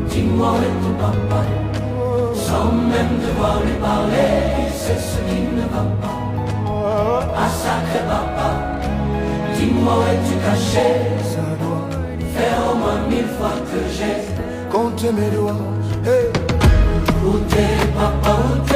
Dis-moi où est ton papa, sans même devoir lui parler, c'est ce qui ne va pas. Ah sacré papa, dis-moi où es-tu caché? Ça doit faire au moins 1000 fois que j'ai compté mes doigts. Hey. Où t'es papa, où t'es?